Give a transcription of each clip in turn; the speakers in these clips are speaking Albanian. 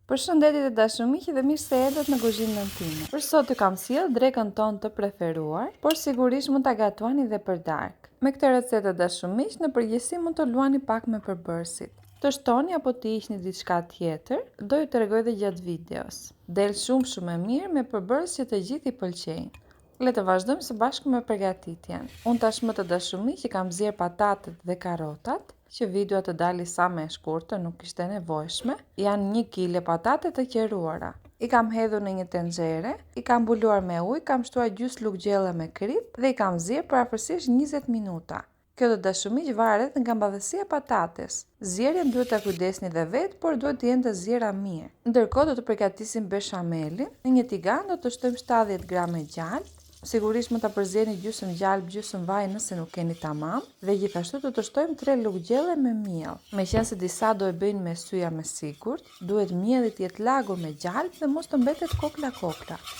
Përshëndetje të dashur miq dhe mirë se erdhët në kuzhinën time. Për sot ju kam sjellë drekën tonë të preferuar, por sigurisht mund ta gatuani edhe për darkë. Me këtë recetë të dashur miq, në përgjithësi mund të luani pak me përbërësit. Të shtoni apo të hiqni diçka tjetër, do ju tregoj edhe gjatë videos. Del shumë e mirë me përbërës që të gjithë i pëlqejnë. Le të vazhdojmë së bashku me përgatitjen. Unë tashmë të dashur miq që kam zier patatet dhe karotat, që videoa të dali sa më e shkurtër, nuk ishte nevojshme. Janë 1 kg patate të qeruara. I kam hedhur në një tenxhere, i kam mbuluar me ujë, kam shtuar gjys lugë gjelle me krip dhe i kam zier për afërsisht 20 minuta. Kjo të dashur miq varet nga mbavësia e patates. Zierjen duhet ta kujdesni dhe vetë, por duhet të jenë të ziera mirë. Ndërkohë do të përgatisim beshamelin. Në një tigan do të shtojmë 70 gram gjalp. Sigurisht mund ta përzieni gjysmë gjalp, gjysmë vaj nëse nuk keni tamam, dhe gjithashtu do të shtojmë 3 lugë gjelle me miell. Meqense disa do e bëjnë me syja me sigurt, duhet mielli të jetë lagur me gjalp dhe mos të mbetet kokla,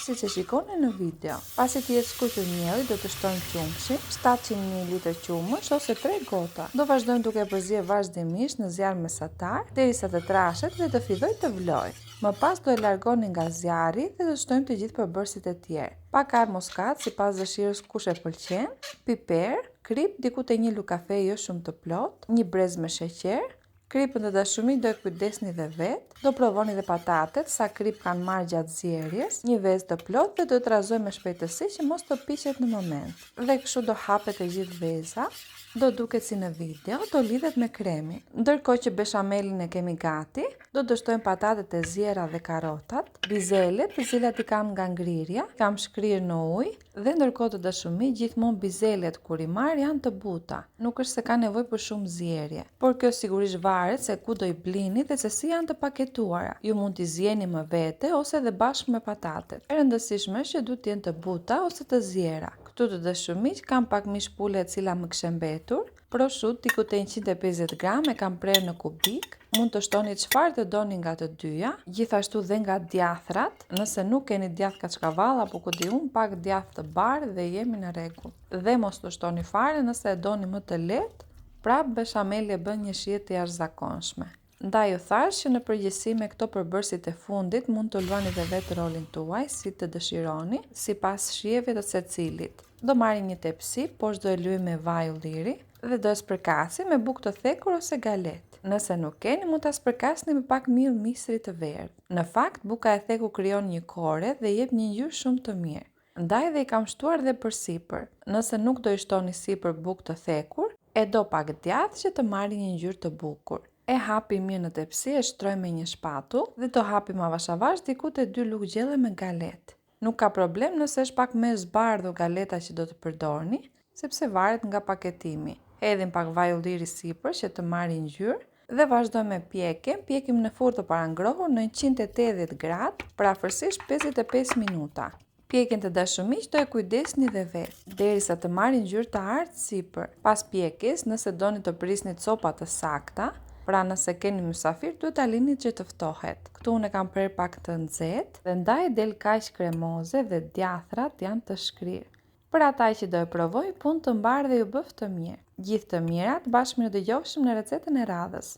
siç e shikoni në video. Pasi të jetë skuqur mielli, do të shtojmë qumshin, 700 ml qumësh ose 3 gota. Do vazhdojmë duke e përzier vazhdimisht në zjarr mesatar derisa të trashet dhe të fillojë të vlojë. Më pas do e largoni nga zjarri dhe do shtojmë të gjithë përbërësit e tjerë. Pak arë muskat sipas dëshirës kush e pëlqen, piper, krip diku te 1 lugë kafe jo shumë të plot, një brez me sheqer. Kripën të dashur miq do e kujdesni dhe vetë. Do provoni dhe patatet sa krip kanë marrë gjatë zierjes, një vezë të plot dhe do të trazoj me shpejtësi që mos të piqet në moment. Dhe kështu do hapet e gjithë veza. Do duket si në video, do lidhet me kremin. Ndërkohë që beshamelin e kemi gati, do të shtojmë patatet e ziera dhe karotat, bizelet, të cilat i kam nga ngrirja, kam shkrirë në ujë, dhe ndërkohë të dashur miq, gjithmonë bizelet kur i marr janë të buta. Nuk është se ka nevojë për shumë zierje, por kjo sigurisht varet se ku do i blini dhe se si janë të paketuara. Ju mund t'i zieni më vete ose edhe bashkë me patatet. E rëndësishme është që duhet të jenë të buta ose të ziera. Këtu të dashur miq, kam pak mish pule e cila më kishte mbetur. Proshut diku te 150 gram e kam prerë në kubik. Mund të shtoni çfarë të doni nga të dyja, gjithashtu dhe nga djathrat. Nëse nuk keni djath kaçkavall apo ku di unë, pak djath të bardhë dhe jemi në rregull. Dhe mos të shtoni fare nëse e doni më të lehtë, prap beshameli e bën një shije të jashtëzakonshme. Ndaj u thash që në përgjithësi me këto përbërësit e fundit mund të luani dhe vetë rolin tuaj si të dëshironi, sipas shijeve të secilit. Do marrim një tepsi, poshtë do e lyejmë me vaj ulliri dhe do e spërkasim me bukë të thekur ose galet. Nëse nuk keni, mund ta spërkasni me pak miell misri të verdhë. Në fakt, buka e thekur krijon një kore dhe jep një ngjyrë shumë të mirë. Ndaj dhe i kam shtuar dhe përsipër. Nëse nuk do i shtoni sipër bukë të thekur, e do pak djathtë që të marrë një ngjyrë të bukur. E hapim mirë në tepsi, e shtrojmë me një shpatull dhe do hapim avash avash diku te 2 lugë gjelle me galet. Nuk ka problem nëse është pak më zbardhur galeta që do të përdorni, sepse varet nga paketimi. Hedhim pak vaj ulliri sipër që të marrë ngjyrë dhe vazhdojmë me pjekjen. Pjekim në furrë të parangrohur në 180 gradë për afërsisht 55 minuta. Pjekjen të dashur miq do e kujdesni dhe vetë, derisa të marrë ngjyrë të artë sipër. Pas pjekjes, nëse doni të prisni copa të sakta, pra nëse keni mysafir, duhet ta lini që të ftohet. Këtu unë kam prerë pak të nxehtë dhe ndaj del kaq kremoze dhe djathrat janë të shkrirë. Për ata që do e provoj, punë të mbarë dhe ju bëf të mirë. Gjithë të mirat, bashkë mirë dëgjofshim në recetën e radhës.